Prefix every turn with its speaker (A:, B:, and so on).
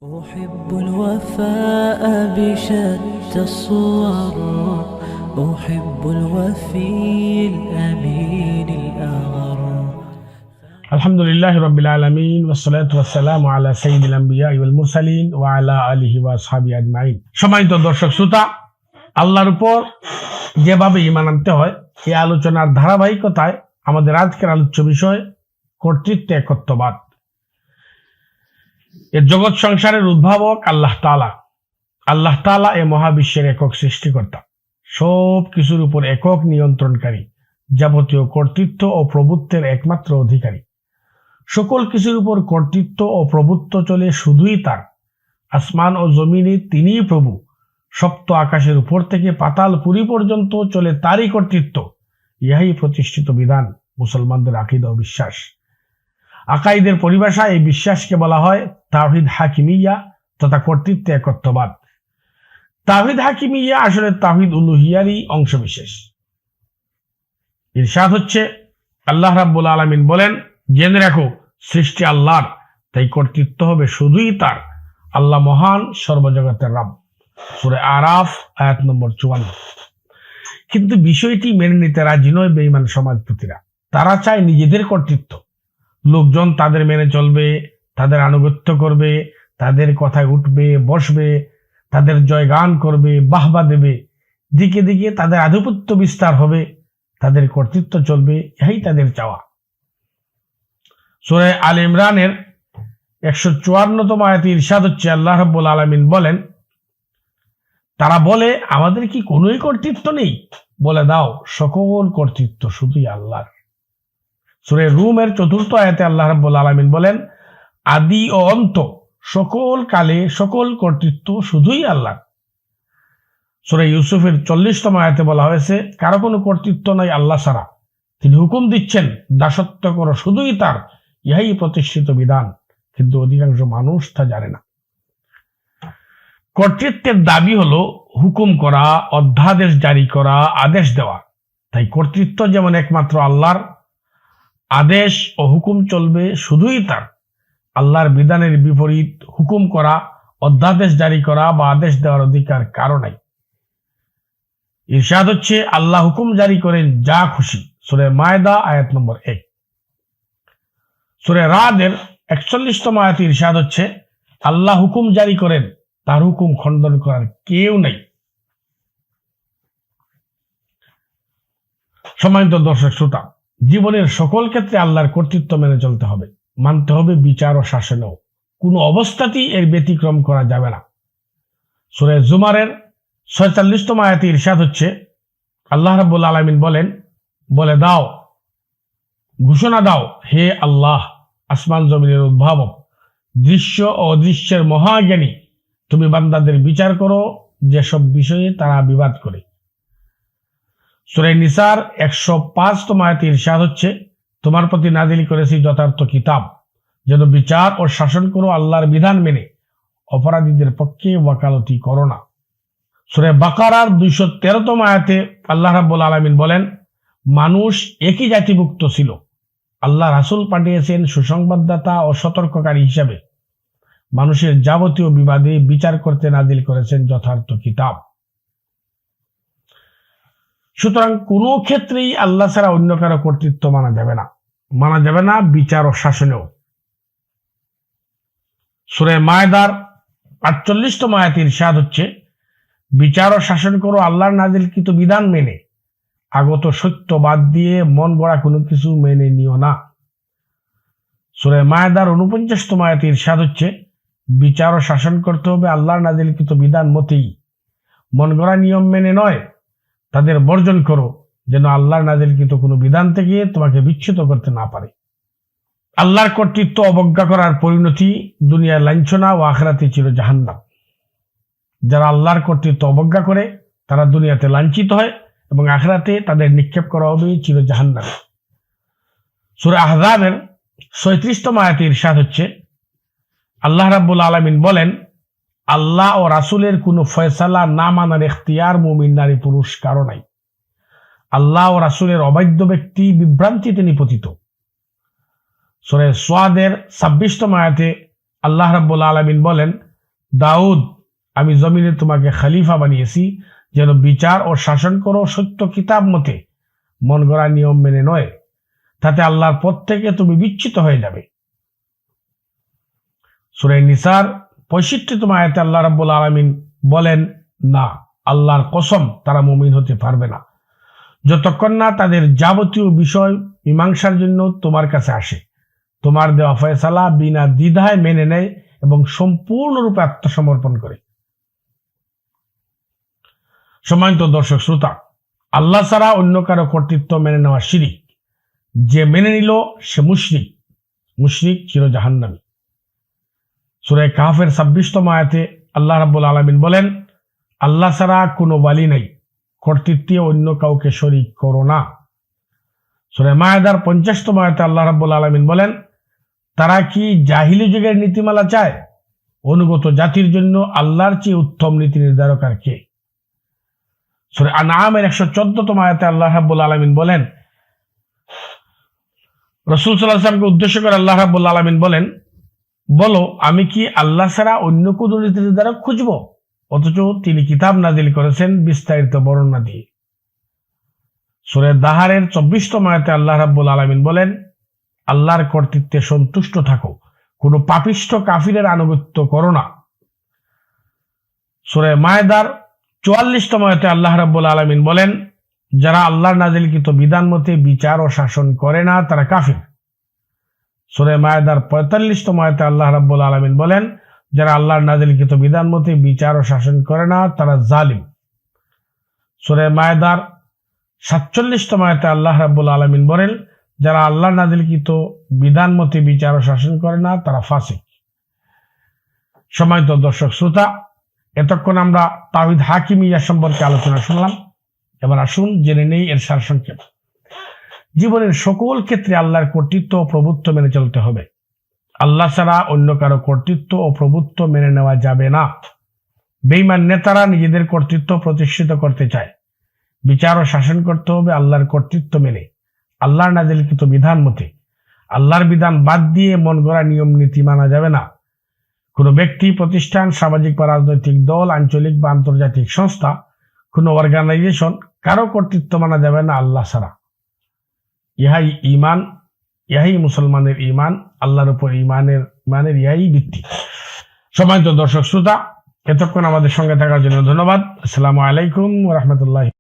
A: أحب الوفاء بشتى الصور. أحب الوفي الأمين الأغر.
B: الحمد لله رب العالمين والصلاة والسلام على سيد الأنبياء والمرسلين وعلى آله وأصحابه أجمعين। সম্মানিত দর্শক শ্রোতা, আল্লাহর উপর যেভাবে ঈমান আনতে হয় এই আলোচনার ধারাবাহিকতায় আমাদের আজকের আলোচ্য বিষয় কর্তৃত্ব একত্ববাদ। এর জগৎ সংসারের উদ্ভাবক আল্লাহ তাআলা। আল্লাহ তাআলা এ মহাবিশ্বের একক সৃষ্টিকর্তা, সব কিছুর উপর একক নিয়ন্ত্রণকারী, যাবতীয় কর্তৃত্ব ও প্রভুত্বের একমাত্র অধিকারী। সকল কিছুর উপর কর্তৃত্ব ও প্রভুত্ব চলে শুধুই তার। আসমান ও জমিনে তিনিই প্রভু। সপ্ত আকাশের উপর থেকে পাতাল পুরী পর্যন্ত চলে তারই কর্তৃত্ব। ইহাই প্রতিষ্ঠিত বিধান, মুসলমানদের আকীদা ও বিশ্বাস। আকাইদের পরিভাষায় এই বিশ্বাসকে বলা হয় তাওহীদ হাকিমিয়া তথা কর্তৃত্ব একত্ববাদ। তাওহীদ হাকিমিয়া আসলে তাওহীদ উলুহিয়ারই অংশবিশেষ। ইরশাদ হচ্ছে, আল্লাহ রাব্বুল আলামিন বলেন, জেনে রাখো সৃষ্টি আল্লাহর, তাই কর্তৃত্ব হবে শুধুই তার। আল্লাহ মহান, সর্বজগতের রব। সূরা আরাফ আয়াত নম্বর 54। কিন্তু বিষয়টি মেনে নিতে রাজি নয় বেঈমান সমাজপতিরা। তারা চায় নিজেদের কর্তৃত্ব। লোকজন তাদের মেনে চলবে, তাদের আনুগত্য করবে, তাদের কথায় উঠবে বসবে, তাদের জয়গান করবে, বাহবা দেবে। দিকে দিকে তাদের আধিপত্য বিস্তার হবে, তাদের কর্তৃত্ব চলবে, ইহাই তাদের চাওয়া। সূরা আলে ইমরানের 154তম আয়াতে ইরশাদ হচ্ছে, আল্লাহ রাব্বুল আলামিন বলেন, তারা বলে আমাদের কি কোনোই কর্তৃত্ব নেই? বলে দাও সকল কর্তৃত্ব শুধুই আল্লাহর। সূরা রুমের 4র্থ আয়াতে আল্লাহ রাব্বুল আলামিন বলেন, আদি ও অন্ত, সকল কালে সকল কর্তৃত্ব শুধুই আল্লাহর। সূরা ইউসুফের 40তম আয়াতে বলা হয়েছে, কারো কোনো কর্তৃত্ব নাই আল্লাহ ছাড়া। তিনি হুকুম দিচ্ছেন, দাসত্ব করো শুধুই তার, ইহাই প্রতিষ্ঠিত বিধান। কিন্তু অধিকাংশ মানুষ তা জানে না। কর্তৃত্বের দাবি হলো হুকুম করা, অধ্যাদেশ জারি করা, আদেশ দেওয়া। তাই কর্তৃত্ব যেমন একমাত্র আল্লাহর, আদেশ ও হুকুম চলবে শুধুই তার। আল্লাহর বিধানের বিপরীত হুকুম করা, অধ্যাদেশ জারি করা বা আদেশ দেওয়ার অধিকার কারো নাই। ইরশাদ হচ্ছে, আল্লাহ হুকুম জারি করেন যা খুশি। সূরা মায়দা আয়াত নম্বর 1। সূরা রাদের 41তম আয়াতে ইরশাদ হচ্ছে, আল্লাহ হুকুম জারি করেন, তার হুকুম খণ্ডন করার কেউ নেই। সম্মানিত দর্শক শ্রোতা, জীবনের সকল ক্ষেত্রে আল্লাহর কর্তৃত্ব মেনে চলতে হবে, মানতে হবে বিচার ও শাসনেও। কোনো অবস্থাতেই এর ব্যতিক্রম করা যাবে না। সূরা জুমারের 46তম আয়াতে ইরশাদ হচ্ছে, আল্লাহ রাব্বুল আলামিন বলেন, বলে দাও, ঘোষণা দাও, হে আল্লাহ আসমান জমিনের উদ্ভাবক, দৃশ্য ও অদৃশ্যের মহাজ্ঞানী, তুমি বান্দাদের বিচার করো যেসব বিষয়ে তারা বিবাদ করে। সূরা নিসার 105তম আয়াতে ইরশাদ হচ্ছে, তোমার প্রতি নাযিল করেছি যথার্থ কিতাব, যেন বিচার ও শাসন করো আল্লাহর বিধান মেনে, অপরাধীদের পক্ষে ওয়াকালতি করো না। সূরা বাকারার 213তম আয়াতে আল্লাহ রাব্বুল আলামিন বলেন, মানুষ একই জাতিভুক্ত ছিল, আল্লাহ রাসূল পাঠিয়েছেন সুসংবাদদাতা ও সতর্ককারী হিসাবে। মানুষের যাবতীয় বিবাদে বিচার করতে নাযিল করেছেন যথার্থ কিতাব। সুতরাং কোনো ক্ষেত্রেই আল্লাহ ছাড়া অন্য কারো কর্তৃত্ব মানা যাবে না বিচার ও শাসনেও। সূরা মায়দার 48তম আয়াতে ইরশাদ হচ্ছে, বিচার ও শাসন করো আল্লাহর নাযিলকৃত বিধান মেনে, আগত সত্য বাদ দিয়ে মন গড়া কোনো কিছু মেনে নিও না। সূরা মায়দার 49তম আয়াতে ইরশাদ হচ্ছে, বিচার ও শাসন করতে হবে আল্লাহর নাযিলকৃত বিধান মতেই, মন গড়া নিয়ম মেনে নয়। তাদের বর্জন করো, যেন আল্লাহর নাযিলকৃত কোনো বিধান থেকে তোমাকে বিচ্যুত করতে না পারে। আল্লাহর কর্তৃত্ব অবজ্ঞা করার পরিণতি দুনিয়ার লাঞ্ছনা ও আখিরাতে চির জাহান্নাম। যারা আল্লাহর কর্তৃত্ব অবজ্ঞা করে তারা দুনিয়াতে লাঞ্ছিত হয় এবং আখিরাতে তাদের নিক্ষেপ করা হবে চির জাহান্নামে। সূরা আহজাবের 37তম আয়াতে ইরশাদ হচ্ছে, আল্লাহ রাব্বুল আলামিন বলেন, আল্লাহ ও রাসূলের কোনো ফয়সালা না মানার ইখতিয়ার মুমিন নারী পুরুষ কারো নাই। আল্লাহ ও রাসূলের অবাধ্য ব্যক্তি বিভ্রান্তিতে নিপতিত। সূরা সাদের 26তম আয়াতে আল্লাহ রাব্বুল আলামিন বলেন, দাউদ, আমি জমিনে তোমাকে খলিফা বানিয়েছি যেন বিচার ও শাসন করো সত্য কিতাব মতে, মন গড়া নিয়ম মেনে নয়, তাতে আল্লাহর পথ থেকে তুমি বিচ্যুত হয়ে যাবে। সূরা নিসার 65তম আয়াতে আল্লাহ রাব্বুল আলামিন বলেন, না, আল্লাহর কসম, তারা মুমিন হতে পারবে না যতক্ষণ না তাদের যাবতীয় বিষয় মীমাংসার জন্য তোমার কাছে আসে, তোমার দেওয়া ফয়সালা বিনা দ্বিধায় মেনে নেয় এবং সম্পূর্ণরূপে আত্মসমর্পণ করে। সম্মানিত দর্শক শ্রোতা, আল্লাহ ছাড়া অন্য কারো কর্তৃত্ব মেনে নেওয়া শিরিক। যে মেনে নিল সে মুশরিক চির জাহান্নামী। সূরা কাহফের 26তম আয়াতে আল্লাহ রাব্বুল আলামিন বলেন, আল্লাহ ছাড়া কোনো ওয়ালি নাই, কর্তৃত্বে অন্য কাউকে শরীক করো না। সূরা মায়েদার 50তম আয়াতে আল্লাহ রাব্বুল আলামিন বলেন, তারা কি জাহিলি যুগের নীতিমালা চায়? অনুগত জাতির জন্য আল্লাহর চেয়ে উত্তম নীতি নির্ধারক আর কে? সূরা আনআমের 114তম আয়াতে আল্লাহ রাব্বুল আলামিন বলেন, রাসূল সাল্লাল্লাহু আলাইহি ওয়াসাল্লামকে উদ্দেশ্য করে আল্লাহ রাব্বুল আলামিন বলেন, বলো, আমি কি আল্লাহ ছাড়া অন্য কোন নীতি নির্ধারক খুঁজব? অথচ তিনি কিতাব নাজিল করেছেন বিস্তারিত বর্ণনা দিয়ে। সূরা দাহারের 24তম আয়াতে আল্লাহ রাব্বুল আলামিন বলেন, আল্লাহর কর্তৃত্বে সন্তুষ্ট থাকো, কোনো পাপিষ্ঠ কাফিরের আনুগত্য করো না। সূরা মায়েদার 44তম আয়াতে আল্লাহ রাব্বুল আলামিন বলেন, যারা আল্লাহর নাজিলকৃত বিধান মতে বিচার ও শাসন করে না তারা কাফির। সূরা মায়েদার 45তম আয়াতে আল্লাহ রাব্বুল আলামিন বলেন, যারা আল্লাহর নাজিলকৃত বিধান মতে বিচার ও শাসন করে না তারা জালিম। সূরা মায়েদার 47তম আয়াতে আল্লাহ রাব্বুল আলামিন বলেন, যারা আল্লাহর নাজিলকৃত বিধান মতে বিচার ও শাসন করে না তারা ফাসিক। সম্মানিত দর্শক শ্রোতা, এতক্ষণ আমরা তাওহীদ হাকিমিয়া সম্পর্কে আলোচনা শুনলাম। এবার আসুন জেনে নেই এর সারসংক্ষেপ। জীবনের সকল ক্ষেত্রে আল্লাহর কর্তৃত্ব ও প্রভুত্ব মেনে চলতে হবে। আল্লাহ ছাড়া অন্য কারো কর্তৃত্ব ও প্রভুত্ব মেনে নেওয়া যাবে না। বেঈমান নেতারা নিজেদের কর্তৃত্ব প্রতিষ্ঠিত করতে চায়। বিচার ও শাসন করতে হবে আল্লাহর কর্তৃত্ব মেনে, আল্লাহর নাজিলকৃত বিধান মতে। আল্লাহর বিধান বাদ দিয়ে মন গড়া নিয়ম নীতি মানা যাবে না। কোনো ব্যক্তি, প্রতিষ্ঠান, সামাজিক বা রাজনৈতিক দল, আঞ্চলিক বা আন্তর্জাতিক সংস্থা, কোনো অর্গানাইজেশন, কারো কর্তৃত্ব মানা যাবে না আল্লাহ ছাড়া। ইহাই মুসলমানের ঈমান, আল্লাহর উপর ঈমানের ইহাই ভিত্তি। সম্মানিত দর্শক শ্রোতা, এতক্ষণ আমাদের সঙ্গে থাকার জন্য ধন্যবাদ। আসসালামু আলাইকুম ওয়া রাহমাতুল্লাহি।